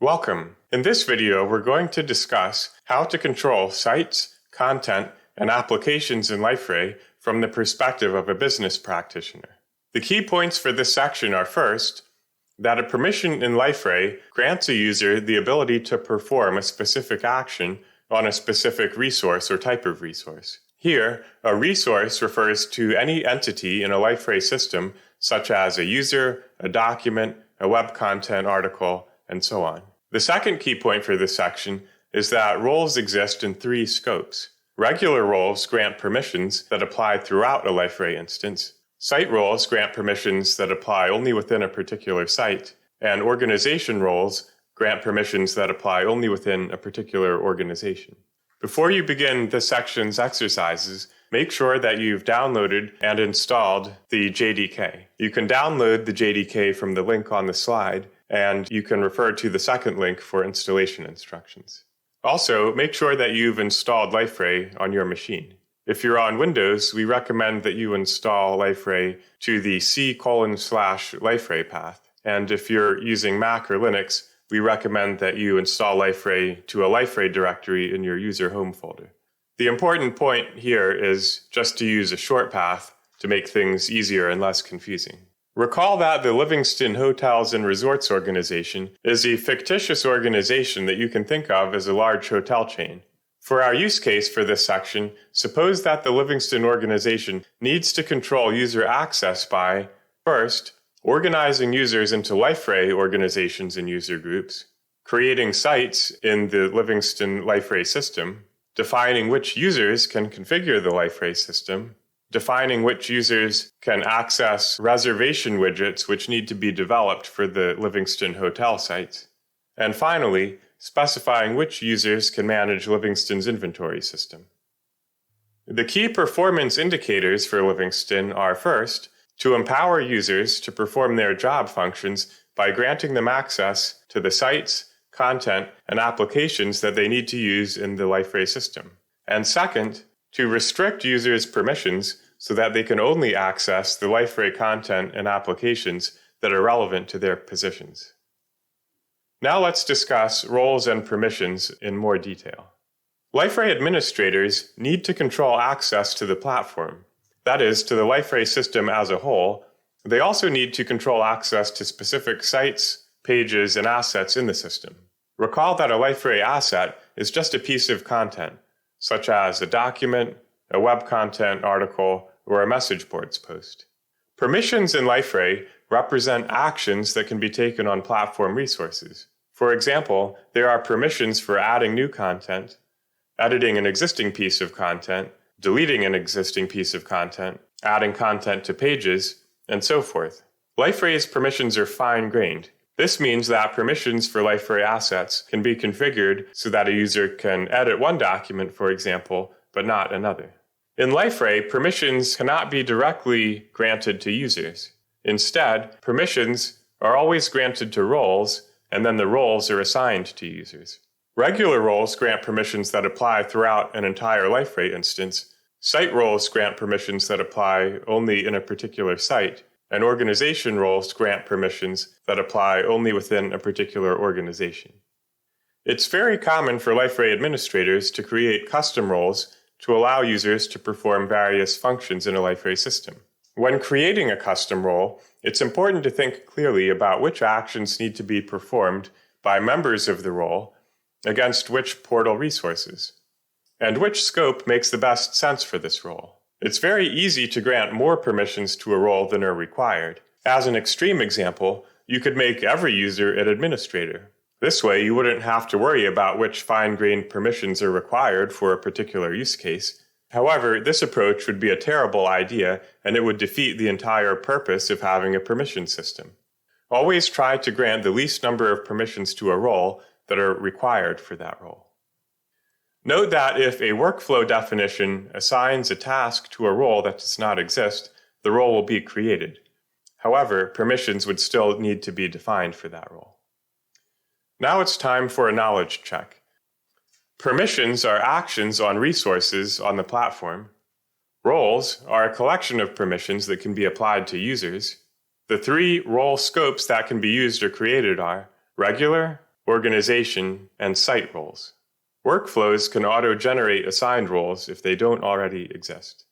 Welcome. In this video, we're going to discuss how to control sites, content, and applications in Liferay from the perspective of a business practitioner. The key points for this section are first, that a permission in Liferay grants a user the ability to perform a specific action on a specific resource or type of resource. Here, a resource refers to any entity in a Liferay system, such as a user, a document, a web content article, and so on. The second key point for this section is that roles exist in three scopes. Regular roles grant permissions that apply throughout a Liferay instance. Site roles grant permissions that apply only within a particular site. And organization roles grant permissions that apply only within a particular organization. Before you begin this section's exercises, make sure that you've downloaded and installed the JDK. You can download the JDK from the link on the slide, and you can refer to the second link for installation instructions. Also, make sure that you've installed Liferay on your machine. If you're on Windows, we recommend that you install Liferay to the C:/Liferay path. And if you're using Mac or Linux, we recommend that you install Liferay to a Liferay directory in your user home folder. The important point here is just to use a short path to make things easier and less confusing. Recall that the Livingston Hotels and Resorts Organization is a fictitious organization that you can think of as a large hotel chain. For our use case for this section, suppose that the Livingston organization needs to control user access by, first, organizing users into Liferay organizations and user groups, creating sites in the Livingston Liferay system, defining which users can configure the Liferay system, defining which users can access reservation widgets which need to be developed for the Livingston hotel sites, and finally, specifying which users can manage Livingston's inventory system. The key performance indicators for Livingston are first, to empower users to perform their job functions by granting them access to the sites, content, and applications that they need to use in the Liferay system. And second, to restrict users' permissions so that they can only access the Liferay content and applications that are relevant to their positions. Now let's discuss roles and permissions in more detail. Liferay administrators need to control access to the platform, that is, to the Liferay system as a whole. They also need to control access to specific sites, pages, and assets in the system. Recall that a Liferay asset is just a piece of content, such as a document, a web content article, or a message boards post. Permissions in Liferay represent actions that can be taken on platform resources. For example, there are permissions for adding new content, editing an existing piece of content, deleting an existing piece of content, adding content to pages, and so forth. Liferay's permissions are fine-grained. This means that permissions for Liferay assets can be configured so that a user can edit one document, for example, but not another. In Liferay, permissions cannot be directly granted to users. Instead, permissions are always granted to roles, and then the roles are assigned to users. Regular roles grant permissions that apply throughout an entire Liferay instance. Site roles grant permissions that apply only in a particular site, and organization roles grant permissions that apply only within a particular organization. It's very common for Liferay administrators to create custom roles to allow users to perform various functions in a Liferay system. When creating a custom role, it's important to think clearly about which actions need to be performed by members of the role against which portal resources, and which scope makes the best sense for this role. It's very easy to grant more permissions to a role than are required. As an extreme example, you could make every user an administrator. This way, you wouldn't have to worry about which fine-grained permissions are required for a particular use case. However, this approach would be a terrible idea, and it would defeat the entire purpose of having a permission system. Always try to grant the least number of permissions to a role that are required for that role. Note that if a workflow definition assigns a task to a role that does not exist, the role will be created. However, permissions would still need to be defined for that role. Now it's time for a knowledge check. Permissions are actions on resources on the platform. Roles are a collection of permissions that can be applied to users. The three role scopes that can be used or created are regular, organization, and site roles. Workflows can auto-generate assigned roles if they don't already exist.